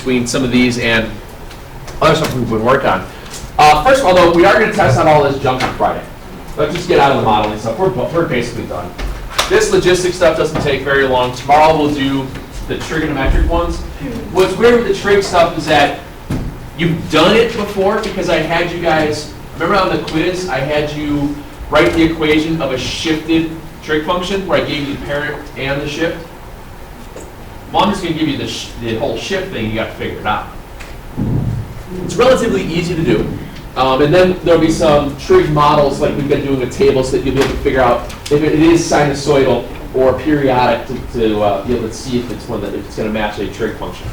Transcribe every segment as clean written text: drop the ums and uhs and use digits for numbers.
between some of these and other stuff we've been working on. First of all, though, we are going to test out all this junk on Friday. Let's just get out of the modeling stuff. We're basically done. This logistics stuff doesn't take very long. Tomorrow we'll do the trigonometric ones. What's weird with the trig stuff is that you've done it before because I had you guys, remember on the quiz, I had you write the equation of a shifted trig function where I gave you the parent and the shift. Well, I'm just going to give you the whole shift thing. You got to figure it out. It's relatively easy to do. And then there'll be some trig models like we've been doing with tables that you'll be able to figure out if it is sinusoidal or periodic to be able to see if it's one that if it's going to match a trig function.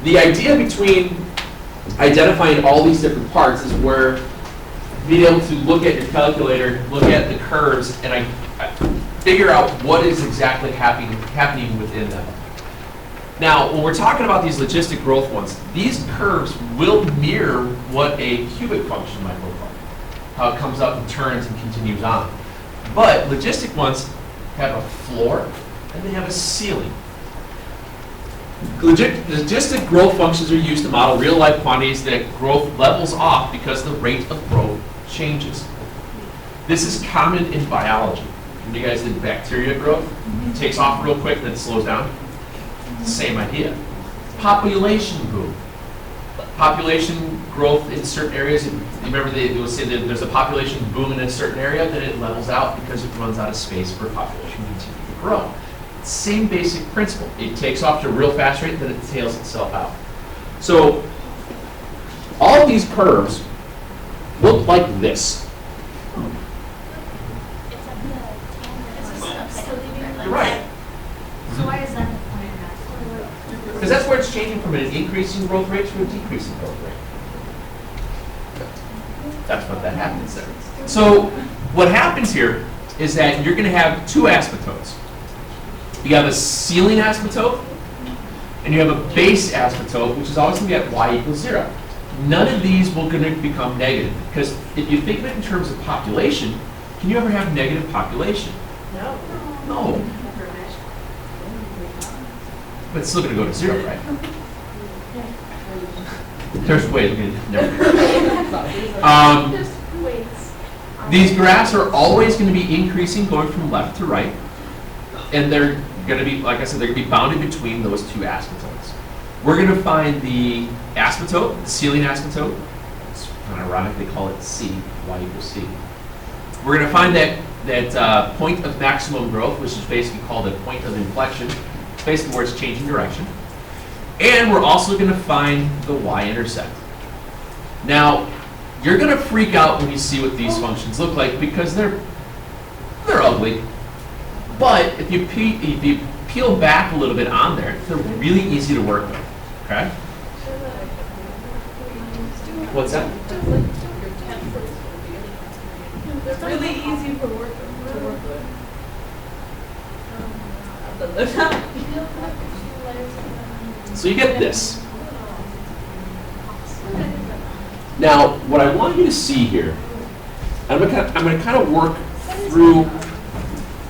The idea between identifying all these different parts is where being able to look at your calculator, look at the curves, and figure out what is exactly happening within them. Now, when we're talking about these logistic growth ones, these curves will mirror what a cubic function might look like, how it comes up and turns and continues on. But logistic ones have a floor and they have a ceiling. Logistic growth functions are used to model real-life quantities that growth levels off because the rate of growth changes. This is common in biology. When you guys did bacteria growth, it takes off real quick, then it slows down. Same idea. Population boom. Population growth in certain areas. You remember they would say that there's a population boom in a certain area, then it levels out because it runs out of space for population to continue to grow. Same basic principle. It takes off to a real fast rate, then it tails itself out. So all of these curves look like this. You're right. So why is that the point? Because that's where it's changing from an increasing growth rate to a decreasing growth rate. That's what that happens there. So what happens here is that you're going to have two asymptotes. You have a ceiling asymptote, and you have a base asymptote, which is always going to be at y equals 0. None of these will going to become negative, because if you think of it in terms of population, can you ever have negative population? No. No. But it's still going to go to 0, right? There's ways. These graphs are always going to be increasing, going from left to right, and they're going to be, like I said, they're going to be bounded between those two asymptotes. We're going to find the asymptote, the ceiling asymptote. It's kind of ironic they call it C, y equals C. We're going to find that point of maximum growth, which is basically called a point of inflection. It's basically where it's changing direction. And we're also going to find the y-intercept. Now, you're going to freak out when you see what these functions look like because they're ugly. But if you peel back a little bit on there, they're really easy to work with. Okay? What's that? It's really easy to work with. So you get this. Now, what I want you to see here, I'm going to kind of work through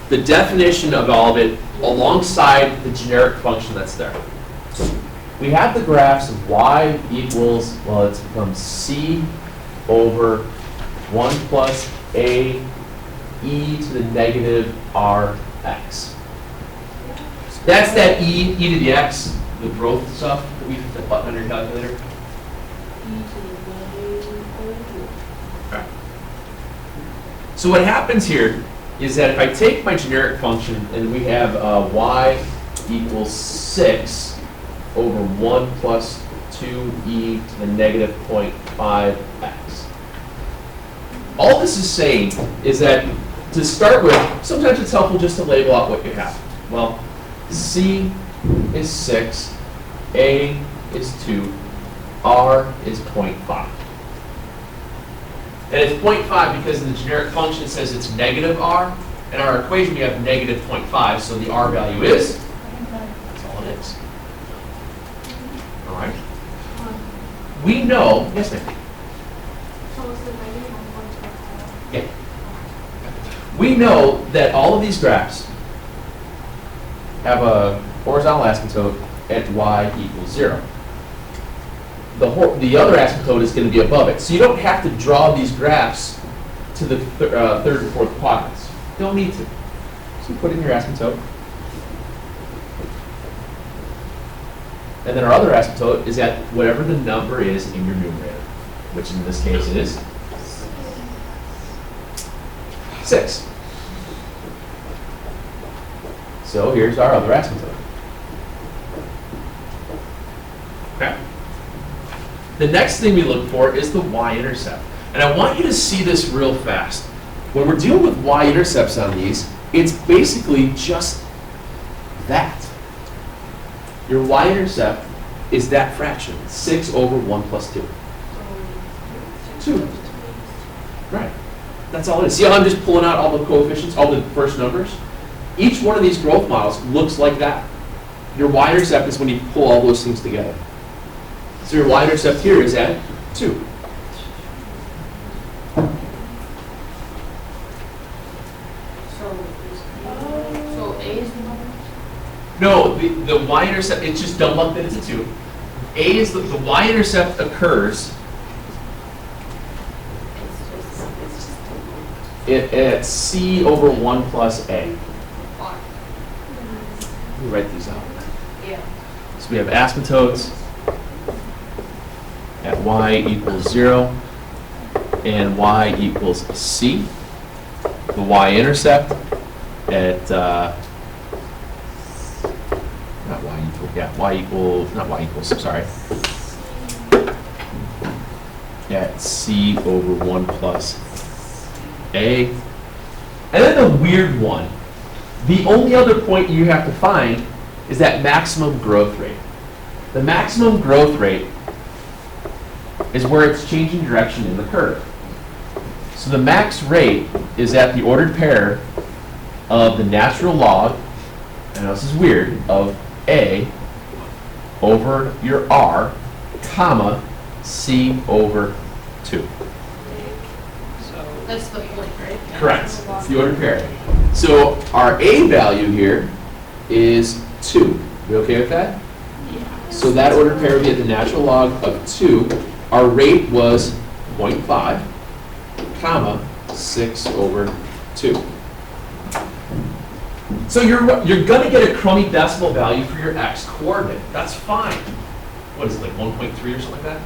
the definition of all of it alongside the generic function that's there. We have the graphs of y equals, well, it's become c over 1 plus a e to the negative rx. That's that e to the x, the growth stuff that we put the button on your calculator. Okay. So what happens here is that if I take my generic function and we have y equals 6 over 1 plus 2e to the negative 0.5x. All this is saying is that to start with, sometimes it's helpful just to label out what you have. Well, c is 6, a is 2, r is 0.5. And it's 0.5 because in the generic function it says it's negative r. In our equation we have negative 0.5, so the r value is, that's all it is. All right? We know, yes ma'am? Yeah. We know that all of these graphs have a horizontal asymptote at y equals 0. The other asymptote is going to be above it. So you don't have to draw these graphs to the third and fourth quadrants. You don't need to. So put in your asymptote. And then our other asymptote is at whatever the number is in your numerator, which in this case is 6. So here's our other asymptote. Okay. The next thing we look for is the y-intercept. And I want you to see this real fast. When we're dealing with y-intercepts on these, it's basically just that. Your y-intercept is that fraction, 6 over 1 plus 2. 2. Right. That's all it is. See how I'm just pulling out all the coefficients, all the first numbers? Each one of these growth models looks like that. Your y-intercept is when you pull all those things together. So your y-intercept here is at 2. So A is the number? No, the y-intercept, it's just double up into 2. A is the y-intercept occurs at C over 1 plus A. Let me write these out. Yeah. So we have asymptotes at y equals 0 and y equals C. The y-intercept at, at C over 1 plus A. And then the weird one, the only other point you have to find is that maximum growth rate. The maximum growth rate is where it's changing direction in the curve. So the max rate is at the ordered pair of the natural log, and this is weird, of A over your R, comma, C over 2. That's the point, right? Correct. It's the ordered pair. So our A value here is 2. You okay with that? Yeah. So that ordered pair would be at the natural log of 2. Our rate was 0.5, comma, 6 over 2. So you're going to get a crummy decimal value for your x coordinate. That's fine. What is it, like 1.3 or something like that?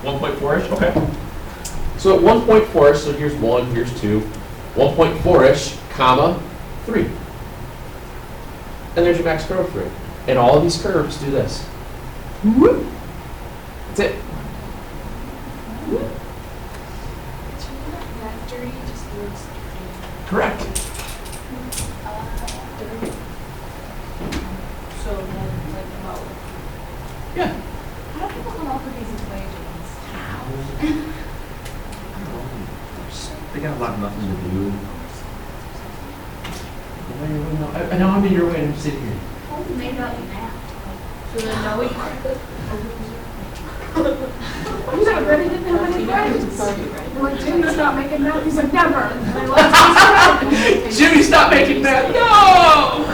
1.4-ish? Okay. So at 1.4-ish, so here's 1, here's 2. 1.4-ish, comma, 3. And there's your max growth rate. And all of these curves do this. Whoop. That's it. Correct. So then, like, about. Yeah. How do people come up with these equations? They got a lot of nothing to do. I know I'm in your way, I'm sitting here. How do they got math? So then now we. He's like, ready to know any friends. I'm like, Jimmy, stop making math. He's like, never. And I like, Jimmy, stop making math. No!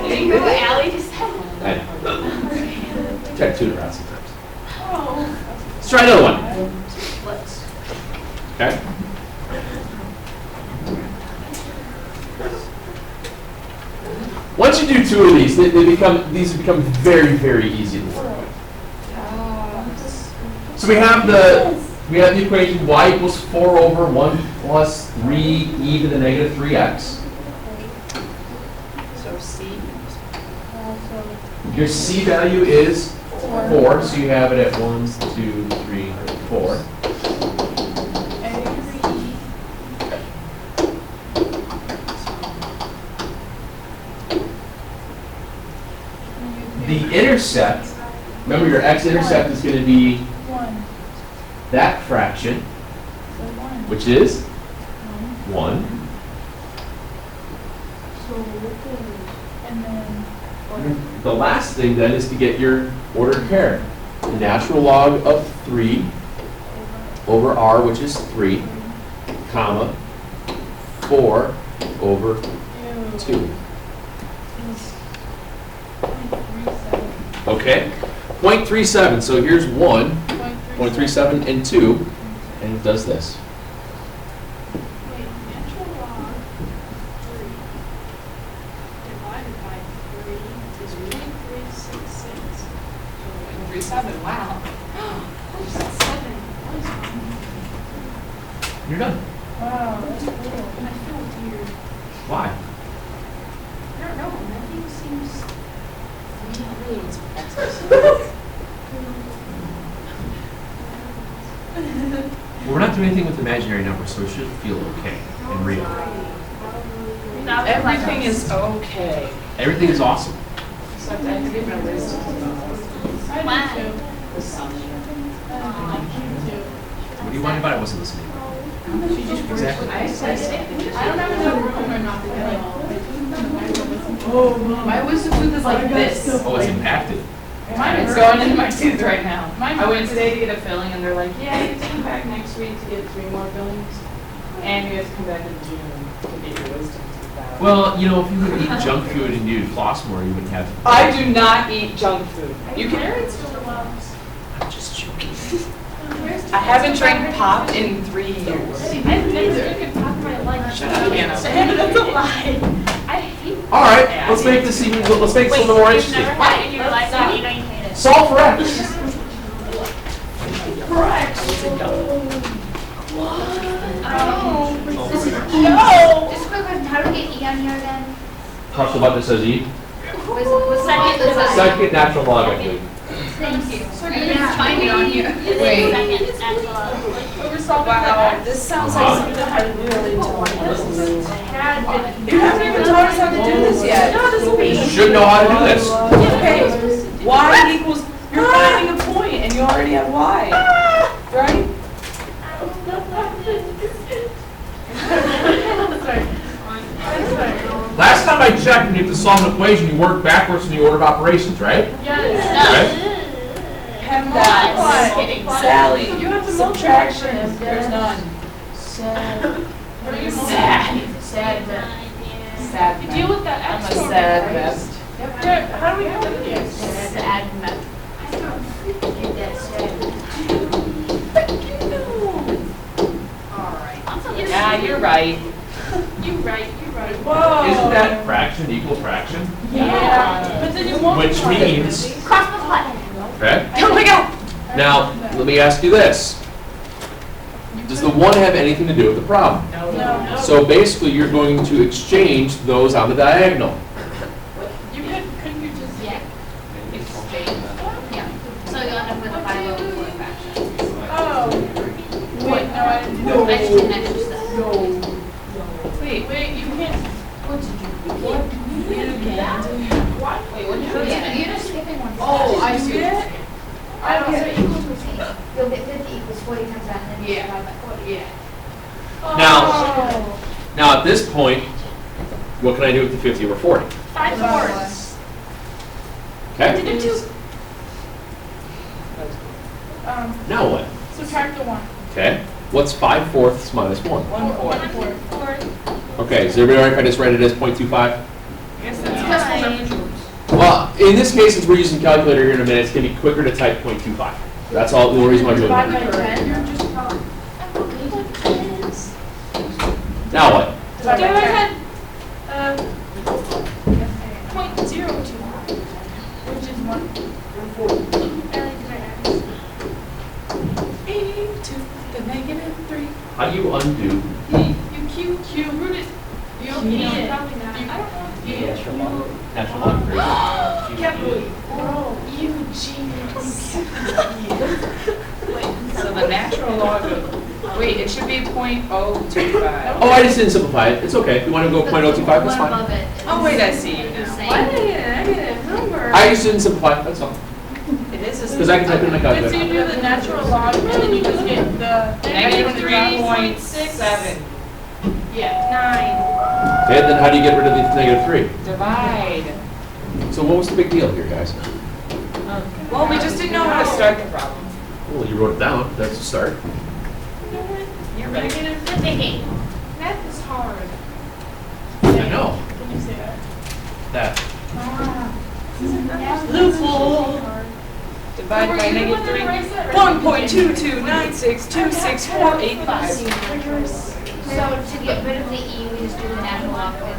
There you go, Allie just said. I know. Try to tune it around sometimes. Oh. Let's try another one. Let's. Okay? Once you do 2 of these, these become very, very easy to work with. So we have the equation y equals 4 over 1 plus 3e to the negative 3x. So C. Your c value is 4, so you have it at 1, 2, 3, 4. The intercept, remember your x-intercept is going to be that fraction, which is 1. and then, The last thing then is to get your ordered pair. The natural log of 3 over r, which is 3, comma, 4 over 2. Okay? 0.37, so here's 1, 0.37 and 2, and it does this. Wait, natural log 3 divided by 3 is 0.366. 0.37, wow. What is that, 7? What is that? You're done. Wow, that's cool. I feel weird. Why? I don't know, nothing seems... We're not doing anything with imaginary numbers, so it should feel okay and real. Everything is okay. Everything is awesome. Except I have to give my wisdom. I do too. The sun. What do you want about it? I wasn't listening. Exactly. I don't have enough room or not my wisdom tooth is like this. Oh, it's impacted. It's going into my tooth right now. I went today to get a filling and they're like, yeah, you have to come back next week to get 3 more fillings. And you have to come back in June to get your wisdom tooth out. Well, you know, if you would eat junk food and you'd floss more, you wouldn't have to. I do not eat junk food. You can. I'm just joking. I haven't drank pop in 3 years. I've never drinking pop in my life. Shut up, Anna. That's a lie. I hate All right, let's make this even. Let's make this a little more interesting. never had it in your life, so you don't hate it. Solve for X. Correct. Just a quick question, how do we get E on here again? Talked about this as E. What's Second divide. Second natural log, I believe. Thank you. Find it on here. Wait. Second natural log. Wow, this sounds like something I really don't want to do. You haven't even taught us how to do this yet. No, this will be. You should know how to do this. Okay, y equals, you're finding a point and you already have y, right? Last time I checked, when you have to solve an equation, you work backwards in the order of operations, right? Yes. PEMDAS. Kidding. Sally, You have to subtraction, there's none. Sad. Sad. Sad. You deal with that I'm a extra. sad best. How do we help you? Sad map. I don't get that sad. Yeah, you're right. You're right. Whoa. Isn't that fraction equal fraction? Yeah. But then you won't. Which means, Cross the button. okay? Oh my God. Now, let me ask you this. Does the 1 have anything to do with the problem? No. So basically, you're going to exchange those on the diagonal. Couldn't you just? Yeah. Yeah. So you'll end up with a 5/4 fraction. Oh. Wait, no, I didn't. I just didn't extra step. Wait, you can't. What did you? What? Wait, what did you do? Yeah, you're just skipping one. Oh, I see. I don't So know. equals 50. You'll get 50 equals 40 times that, and then you divide by 40. Yeah. Now- Now, at this point, what can I do with the 50 over 40? 5/4. Okay? Did it too. Now what? Subtract the 1. Okay? What's 5/4 minus 1? 1/4. Okay, is everybody all right if I just write it as 0.25? I guess that's Right. Well, in this case, since we're using a calculator here in a minute, it's going to be quicker to type 0.25. That's all, the only reason why I'm doing Divide that. by 10, you're just Now what? divide by 10. 0.02, which is 1. E to the -3. How do you undo? You root it. You don't need it. Probably not. I don't know. Natural log conversion. You genius. So the natural log of, wait, it should be 0.025. Oh, I just didn't simplify it. It's okay. If you want to go 0.025, that's One fine. above it. Oh, wait, I see. You're saying. Why did I get a negative number? I just didn't simplify it, that's all. It is a. Because I can type it in my But so you calculator. do the natural log, and then you just get the -3.7. Yeah, Okay, then how do you get rid of the -3? Divide. So what was the big deal here, guys? Well, we just didn't know how to start the problem. Well, you wrote it down. That's a start. You're right. -3. Good thinking. Math is hard. I know. Can you say that? That. Loophole. Divided by negative 3. 1.229626485. So to get rid of the E, we just do the natural log of it.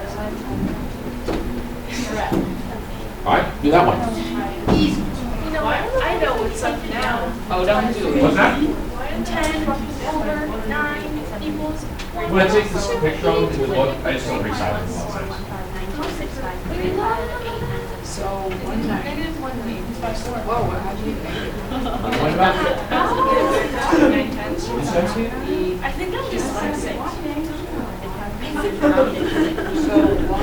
All right, do that one. Easy. You know what? I know what's up now. Oh, don't do it. What's that? 10 over 9 equals When I take this picture of it, look, I just don't resize it. So 1 9. negative 1 9. Whoa, how do you think? What about it? I think I'm dyslexic. So 1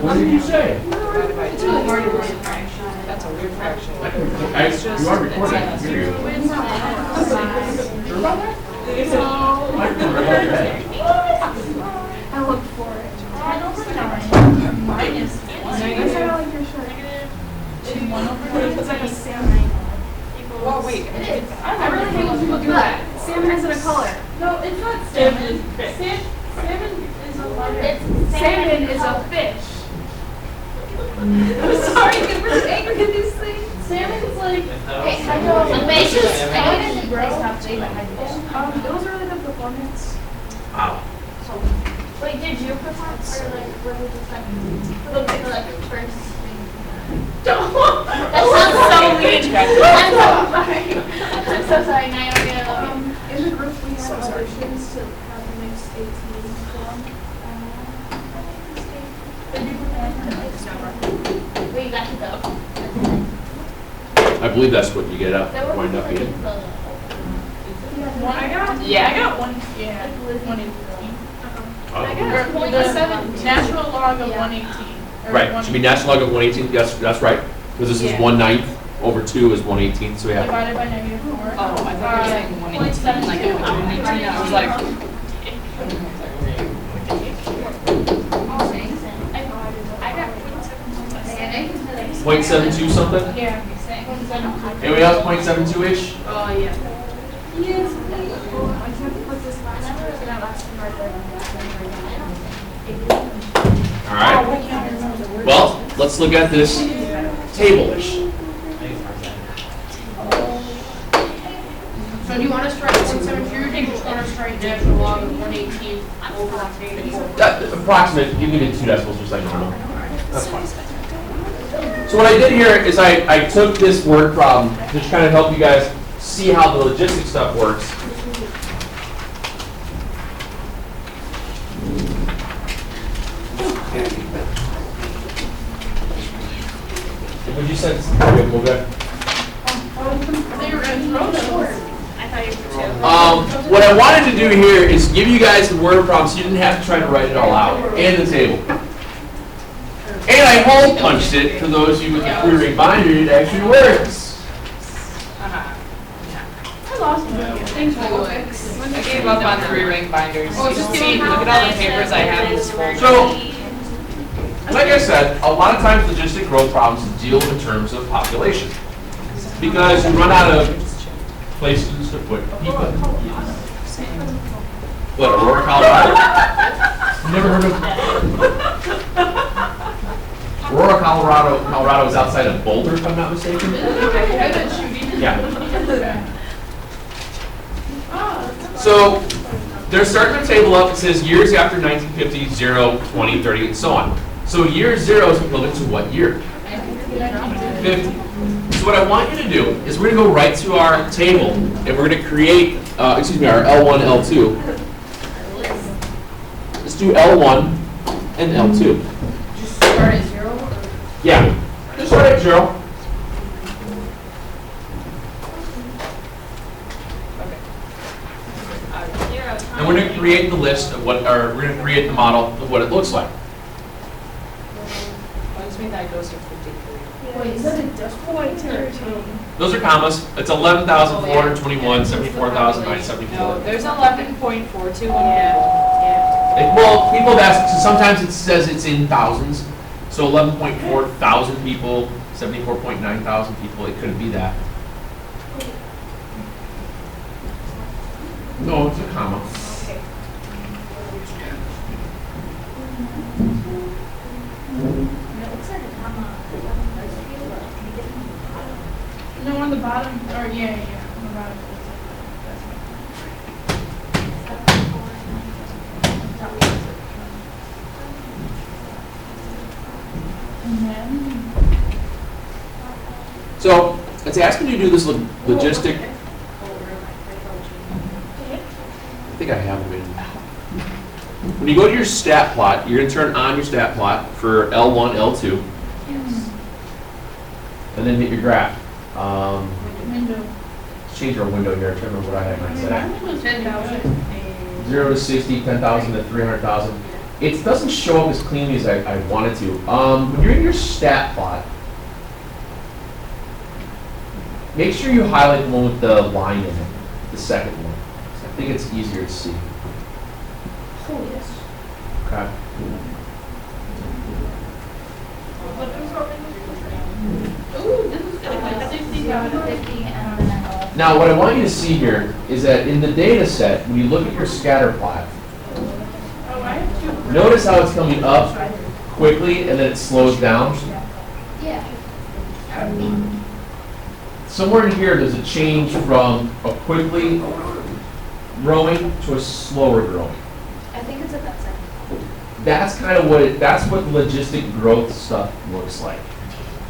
What did you say? divided by 2. That's a weird fraction. You are recording, I can hear you. I looked for it. Minus I said I like your shirt. It's 1 over It's like a salmon. Whoa, wait. I really hate when people do that. Salmon isn't a color. No, it's not salmon. Salmon is a letter. Salmon is a fish. I'm sorry, I'm really angry at these things. Salmon's like. Okay, I know. The basis. I know it is a place not big, but I It was a really good performance. Wow. Wait, did you perform or like what was the second? Look at like first thing. That sounds so weird. I'm so sorry. Now you're gonna In the group, we had auditions to have the next 18 perform. Where you got to go? I believe that's what you get up, wind up being. I got. Yeah. I got one. Yeah. 118. Oh. I got The 0.7. natural log of 118. Or Right, should be natural log of 118, that's right. Because this is Yeah. 1/9 over 2 is 1/18, so we have. Divided by negative 4. Oh, I thought you were saying 118, like 118. I was like, I got 0.72 something? Yeah. Anybody else 0.72-ish? Oh, yeah. Yes. I can't put this last one. That last one right there. All right. Well, let's look at this table-ish. So do you want us to write 172 or do you just want us to write natural log of 118 over 84? Approximate, give me the 2 decimals just like normal. That's fine. So what I did here is I took this word problem to just kind of help you guys see how the logistics stuff works. Would you sense? Okay, we'll go. What I wanted to do here is give you guys the word problem so you didn't have to try to write it all out, and the table. And I hole punched it for those of you with the 3-ring binder, it actually works. I lost one. Thanks for I gave up on 3-ring binders. You can see, look at all the papers I have in this folder. So, like I said, a lot of times logistic growth problems deal in terms of population. Because you run out of places to put people. What, Aurora, Colorado? Never heard of Aurora, Colorado is outside of Boulder, if I'm not mistaken. Yeah. So they're starting the table up. It says years after 1950, 0, 20, 30, and so on. So year 0 is equivalent to what year? 50. So what I want you to do is we're going to go right to our table, and we're going to create, our L1, L2. Let's do L1 and L2. Just start at 0? Yeah, just start at 0. And we're going to create the list of what, or we're going to create the model of what it looks like. Once we that goes to 53. Wait, is that a point or 2? Those are commas. It's 11,421, 74,974. No, there's 11.421. Well, people have asked, so sometimes it says it's in thousands. So 11.4 thousand people, 74.9 thousand people, it couldn't be that. No, it's a comma. Okay. It looks like a comma. No, on the bottom, or yeah, on the bottom. And then. So it's asking you to do this logistic. I think I have them in. When you go to your stat plot, you're going to turn on your stat plot for L1, L2, and then hit your graph. Window. Change our window here. I can't remember what I had mine set at. Mine was 10,000. 0 to 60, 10,000 to 300,000. It doesn't show up as cleanly as I wanted to. When you're in your stat plot, make sure you highlight the one with the line in it, the second one. I think it's easier to see. Oh, yes. Okay. Ooh, this is good. Like 60,000. 50 and then Now, what I want you to see here is that in the data set, when you look at your scatter plot, Oh, I have two. notice how it's coming up quickly and then it slows down. yeah. Somewhere in here, there's a change from a quickly growing to a slower growing. I think it's at that second. That's kind of that's what logistic growth stuff looks like.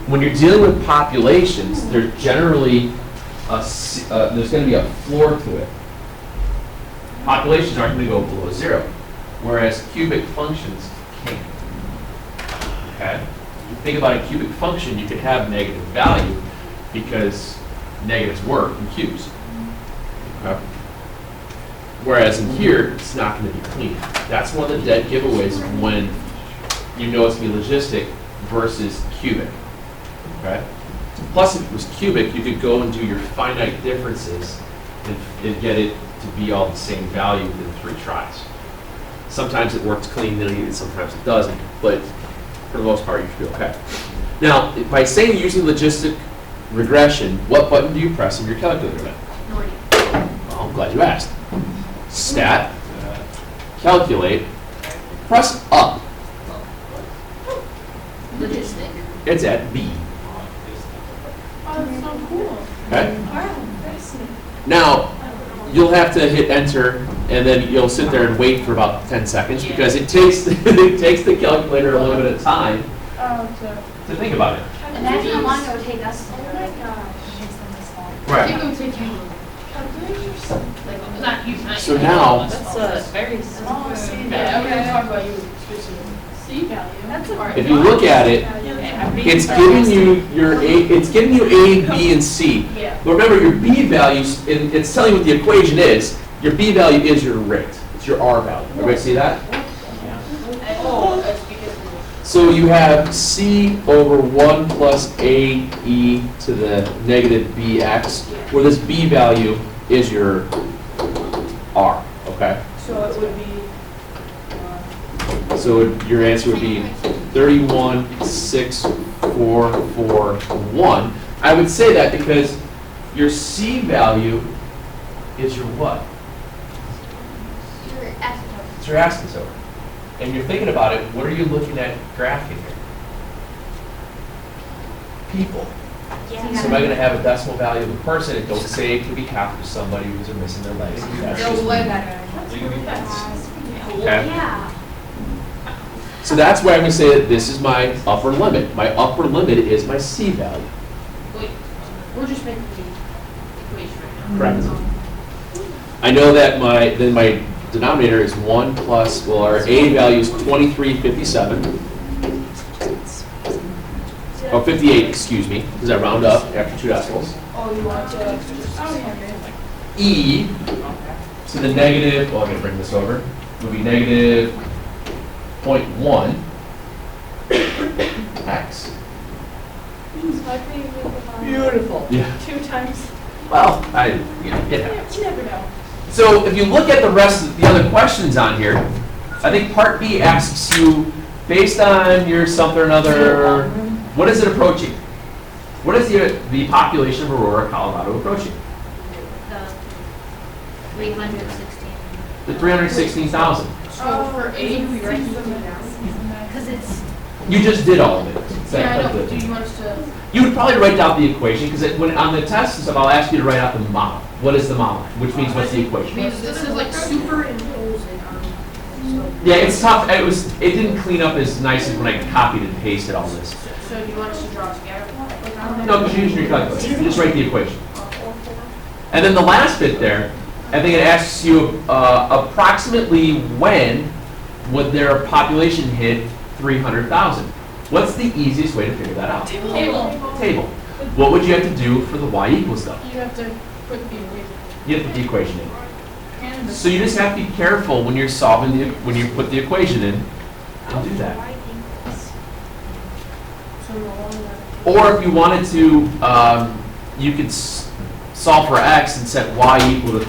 When you're dealing with populations, there's generally there's going to be a floor to it. Populations aren't going to go below 0, whereas cubic functions can't. Okay? Think about a cubic function, you could have negative value because negatives work in cubes. Okay? Whereas in here, it's not going to be clean. That's one of the dead giveaways of when you know it's going to be logistic versus cubic. Okay? Plus, if it was cubic, you could go and do your finite differences and get it to be all the same value within 3 tries. Sometimes it works cleanly and sometimes it doesn't, but for the most part, you should be okay. Now, by saying using logistic regression, what button do you press in your calculator then? Well, I'm glad you asked. Stat, calculate, press up. Logistic. It's at B. Oh, that's so cool. Okay? Wow, fascinating. Now, you'll have to hit enter, and then you'll sit there and wait for about 10 seconds because it takes it takes the calculator a little bit of time to think about it. Imagine how long it would take us. Oh my gosh. It takes them this long. Right. It would take you. Calculate yourself. Like, not you. So now, That's a very small C Yeah, we're gonna value. talk about you specifically. C value. That's a if you look at it, it's giving you your it's giving you A, B, and C. Yeah. But remember, your B values, it's telling you what the equation is. Your B value is your rate. It's your R value. Everybody see that? Oh, that's because. So you have C over 1 plus AE to the negative BX, where this B value is your R, okay? So it would be. So your answer would be 31,641. I would say that because your C value is your what? Your asymptote. It's your asymptote. And you're thinking about it, what are you looking at graphing here? People. Yeah. So am I going to have a decimal value of a person? And don't say it could be half of somebody because they're missing their legs. That's just- Okay. Yeah. So that's why I'm going to say that this is my upper limit. My upper limit is my C value. Wait, we're just making the equation right now. Correct. I know that my denominator is 1 plus, well, our A value is 2357. Oh, 58, excuse me, because I round up after 2 decimals. Oh, you want to? E to the negative, well, I'm going to bring this over, would be negative 0.1 x. Beautiful. Yeah. 2 times. Well, it happens. You never know. So if you look at the rest of the other questions on here, I think part B asks you, based on your something or another, what is it approaching? What is the population of Aurora, Colorado approaching? The 360. The 316,000. So for 8, we write Because it's, You just did all of it. Yeah, I know, do you want us to? You would probably write down the equation, because when on the test and stuff, I'll ask you to write out the model. What is the model? Which means what's the equation? Because this is like Superimpose it on. Yeah, it's tough. It didn't clean up as nice as when I copied and pasted all this. So do you want us to draw it together? No, because you use your calculator. You just write the equation. And then the last bit there, I think it asks you approximately when would their population hit 300,000? What's the easiest way to figure that out? Table. What would you have to do for the y equals stuff? You have to put the equation. You have to put the equation in. And So you just have to be careful when you're solving when you put the equation in, and do that. Or if you wanted to, you could solve for x and set y equal to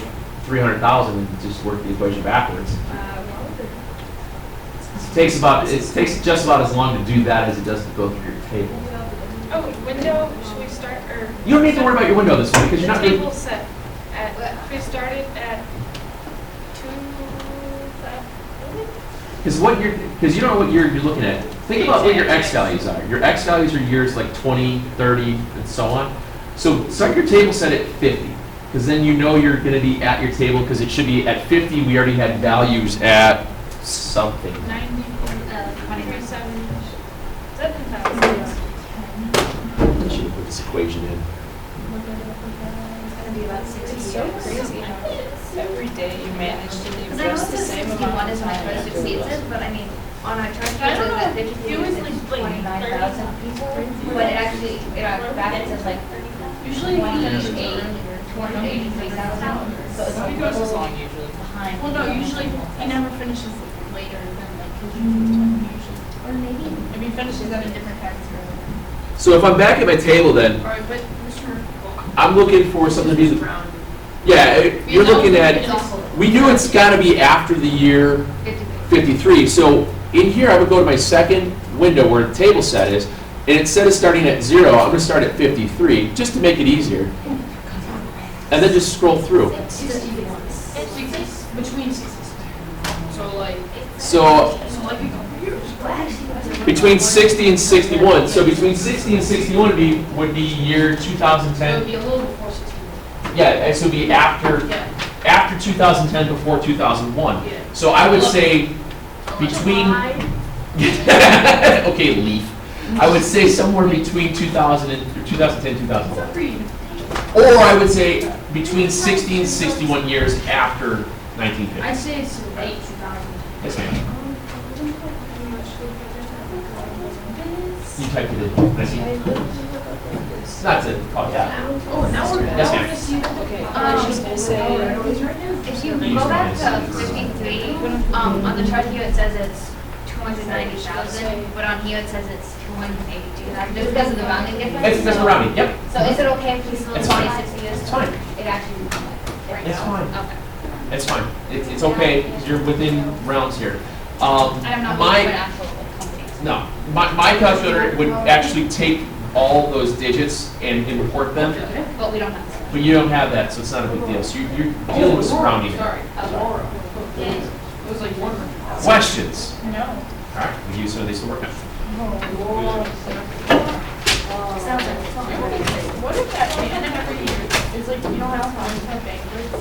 300,000 and just work the equation backwards. It takes just about as long to do that as it does to go through your table. Oh, window, should we start, or? You don't need to worry about your window this one because you're not. Table set at, if we started at 2, Because you don't know what year you're looking at. Think about what your x values are. Your x values are years like 20, 30, and so on. So start your table set at 50, because then you know you're going to be at your table, because it should be at 50. We already had values at something. 90, 27, 7,000. I should have put this equation in. it's gonna be about 60 It's years. so crazy how every day you manage to leave Because I know it just the says same 61 amount is of my time. first exceeds it, but I mean, on our chart, it I don't says know, that it 52 was years like is 29,000 people, crazy. but it actually, back it says like usually 283,000. So it's It like goes as a long little usually. behind. Well, no, usually he never finishes later than like his usual usually. Or maybe. If he finishes at a different time period. So if I'm back at my table, then All right, but Mr. I'm looking for something to be. Brown. Yeah, you're looking at. It's also We knew it's got to be after the year 53. So in here, I would go to my second window where the table set is, and instead of starting at 0, I'm going to start at 53, just to make it easier. And then just scroll through. Between 60s. So like. So So like a couple years. between 60 and 61. So between 60 and 61 would be year It would 2010. be a little before 60. Yeah, so it would be after Yeah. 2010 before 2001. Yeah. So I would say between. Okay, leaf. I would say somewhere between 2000 and 2010, 2001. Or I would say between 60 and 61 years after 1950. I'd say it's late 2000. Yes, ma'am. You typed it in. I see. Not to call you out. Oh, now we're Yes, ma'am. gonna see. Okay, I I was just gonna say, If you go back to 53, on the chart here it says it's 290,000, but on here it says it's 282,000. Just because of the rounding difference. It's just rounding, yep. So is it okay if we still It's say fine. 60 years? It's fine. It actually would come right It's now. fine. Okay. It's fine. It's okay, 'cause you're within rounds here. I am not looking for an actual company. No, my calculator would actually take all those digits and import them, But we don't have that. but you don't have that, so it's not a big deal. So you're dealing with some rounding. Sorry. Okay. It was like one. Questions? No. All right, we use some of these to work on. Sounds like it's fine. What if that and every year is like, you know how college have banquets? Each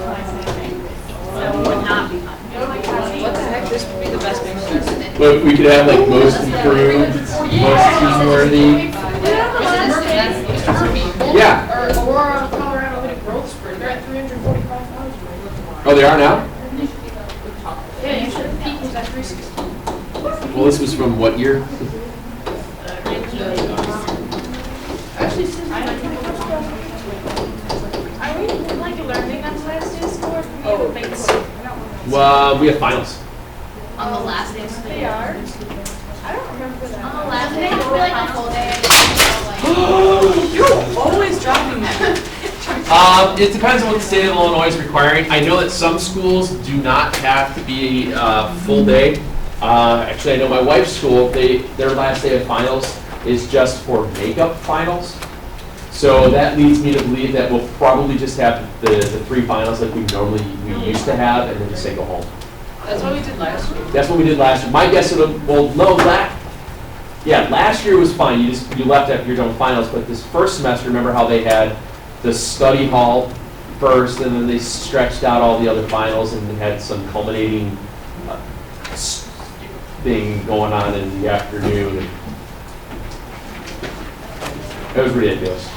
class has banquets. That would not be fun. You know, like, what the heck, this would be the best banquet. But we could have like most improved, most team-worthy. Mr. Murphy. Yeah. Or Aurora, Colorado hit a growth spurt. They're at 345,000. Oh, they are now? Yeah, you should have peaked at 360. Well, this was from what year? Actually, since I don't know. Are we like learning on last day's score? Oh, Well, we have finals. On the last day of school. They are? I don't remember that. On the last day, it'll be like a full day. You're always dropping that. It depends on what the state of Illinois is requiring. I know that some schools do not have to be full day. Actually, I know my wife's school, their last day of finals is just for makeup finals. So that leads me to believe that we'll probably just have the 3 finals like we used to have, and then just say go home. That's what we did last year. That's what we did last year. My guess it'll, well, no, last year was fine. You left after you're done with finals, but this first semester, remember how they had the study hall first, and then they stretched out all the other finals and had some culminating thing going on in the afternoon. It was ridiculous.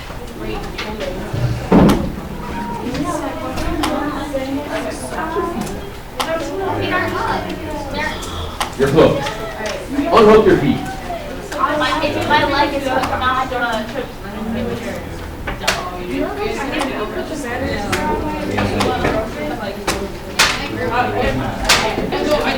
You're hooked. Unhook your feet. If my leg is hooked, now I don't know trips. And so I